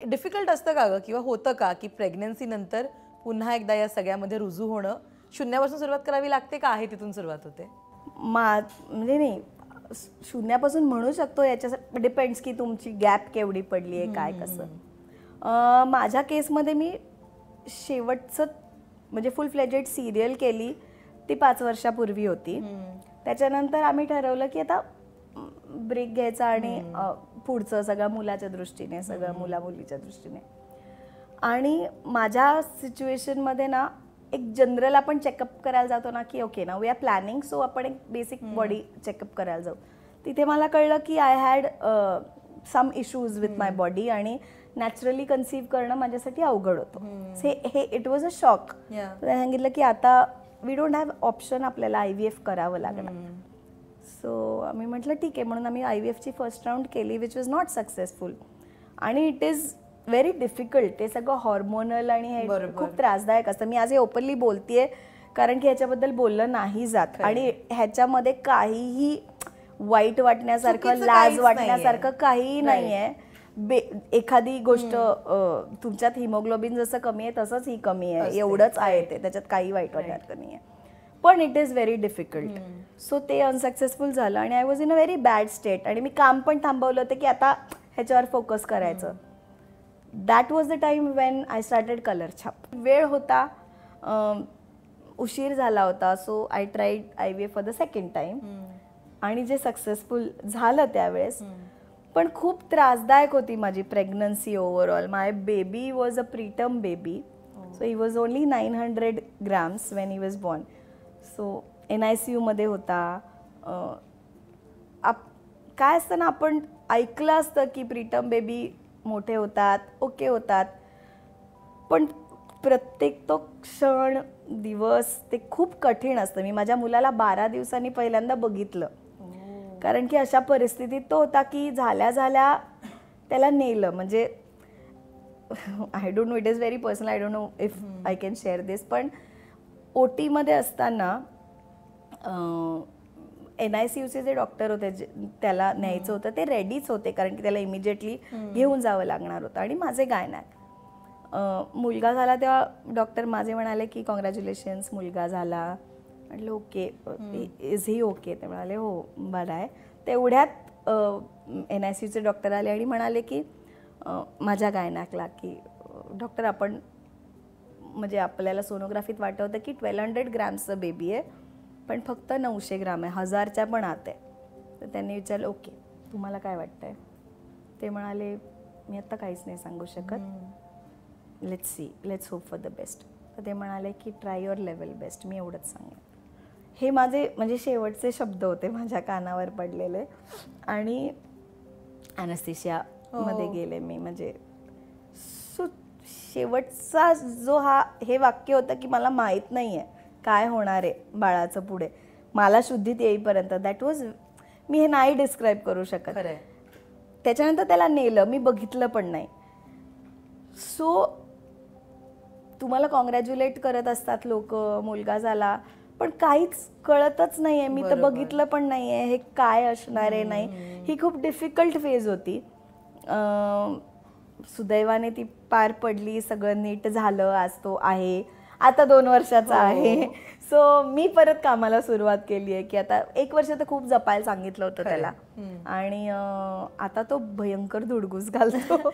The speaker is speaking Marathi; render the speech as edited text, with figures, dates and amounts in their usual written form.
डिफिकल्ट असतं का गं किंवा होतं का की प्रेग्नन्सी नंतर पुन्हा एकदा या सगळ्यामध्ये रुजू होणं शून्यापासून सुरुवात करावी लागते का आहे तिथून सुरुवात होते? म्हणजे नाही शून्यापासून म्हणू शकतो, याच्या डिपेंड्स की तुमची गॅप केवढी पडली आहे काय कसं. माझ्या केसमध्ये मी शेवटचं म्हणजे फुल फ्लेजेड सिरियल केली ती 5 वर्षापूर्वी होती. त्याच्यानंतर आम्ही ठरवलं की आता ब्रेक घ्यायचा आणि पुढचं सगळं मुलाच्या दृष्टीने सगळं मुला-मुलीच्या दृष्टीने. आणि माझ्या सिच्युएशनमध्ये ना एक जनरल आपण चेकअप करायला जातो ना की ओके ना वी आर प्लॅनिंग, सो आपण एक बेसिक बॉडी चेकअप करायला जाऊ. तिथे मला कळलं की I had some issues with my body आणि नॅचरली कन्सीव्ह करणं माझ्यासाठी अवघड होतं. हे इट वॉज अ शॉक. सांगितलं की आता वी डोंट हॅव ऑप्शन, आपल्याला IVF करावं लागणार. सो आम्ही म्हटलं ठीक आहे, म्हणून आम्ही IVFची फर्स्ट राऊंड केली विच वॉज नॉट सक्सेसफुल. आणि इट इज व्हेरी डिफिकल्ट, ते सगळं हॉर्मोनल आणि हे खूप त्रासदायक असतं. मी आज हे ओपनली बोलतेय कारण की ह्याच्याबद्दल बोललं नाही जात आणि ह्याच्यामध्ये काहीही वाईट वाटण्यासारखं लाज वाटण्यासारखं काहीही नाही आहे. एखादी गोष्ट तुमच्यात हिमोग्लोबिन जसं कमी आहे तसंच ही कमी आहे, एवढंच आहे ते, त्याच्यात काही वाईट वाटण्यासारखं नाही आहे. पण it is very difficult. So ते अनसक्सेसफुल झालं आणि I was in a very bad state आणि मी काम पण थांबवलं होतं की आता ह्याच्यावर फोकस करायचं. That was the time when I started colour छाप. वेळ होता, उशीर झाला होता, so I tried IVF for the second time आणि जे सक्सेसफुल झालं त्यावेळेस. पण खूप त्रासदायक होती माझी pregnancy overall. My baby was a preterm baby, so he was only 900 grams when he was born. So NICU मध्ये होता. काय असतं ना, आपण ऐकलं असतं की प्रीटर्म बेबी मोठे होतात, ओके होतात, पण प्रत्येक तो क्षण दिवस ते खूप कठीण असतं. मी माझ्या मुलाला 12 दिवसांनी पहिल्यांदा बघितलं कारण की अशा परिस्थितीत तो होता की झाल्या झाल्या त्याला नेलं. म्हणजे I don't know, it is very personal, I don't know if I can share this. पण OT मध्ये असताना NICUचे जे डॉक्टर होते त्याला न्यायचं होतं ते रेडीच होते कारण की त्याला इमिजिएटली घेऊन जावं लागणार होतं. आणि माझे गायनॅक मुलगा झाला तेव्हा डॉक्टर माझे म्हणाले की कॉंग्रॅच्युलेशन्स, मुलगा झाला. म्हटलं ओके, इज ही ओके? ते म्हणाले हो बरं आहे. तेवढ्यात NICUचे डॉक्टर आले आणि म्हणाले की माझ्या गायनॅकला की डॉक्टर आपण म्हणजे आपल्याला सोनोग्राफीत वाटवतं की 1200 ग्रॅम्सचं बेबी आहे पण फक्त 900 ग्राम आहे, 1000च्या पण आत आहे. तर त्यांनी विचारलं ओके तुम्हाला काय वाटतंय? ते म्हणाले मी आत्ता काहीच नाही सांगू शकत, let's see, let's hope for the best. तर ते म्हणाले की ट्राय युअर लेवल बेस्ट. मी एवढंच सांगेन. हे माझे म्हणजे शेवटचे शब्द होते माझ्या कानावर पडलेले. आणि ॲनेस्थेशियामध्ये गेले मी. म्हणजे शेवटचा जो हे वाक्य होतं की मला माहीत नाही आहे काय होणार आहे बाळाचं पुढे, मला शुद्धीत येईपर्यंत. दॅट वॉज, मी हे नाही डिस्क्राईब करू शकत. त्याच्यानंतर त्याला नेलं, मी बघितलं पण नाही. सो तुम्हाला कॉंग्रॅच्युलेट करत असतात लोक, मुलगा झाला, पण काहीच कळतच नाही आहे. मी तर बघितलं पण नाही आहे हे काय असणार आहे. नाही, ही खूप डिफिकल्ट फेज होती. सुदैवाने ती पार पडली, सगळं नीट झालं. आज तो आहे, आता 2 वर्षाचा आहे. सो मी परत कामाला सुरुवात केली आहे की आता 1 वर्ष तर खूप जपायला सांगितलं होतं त्याला आणि आता तो भयंकर धुडगूस घालतो.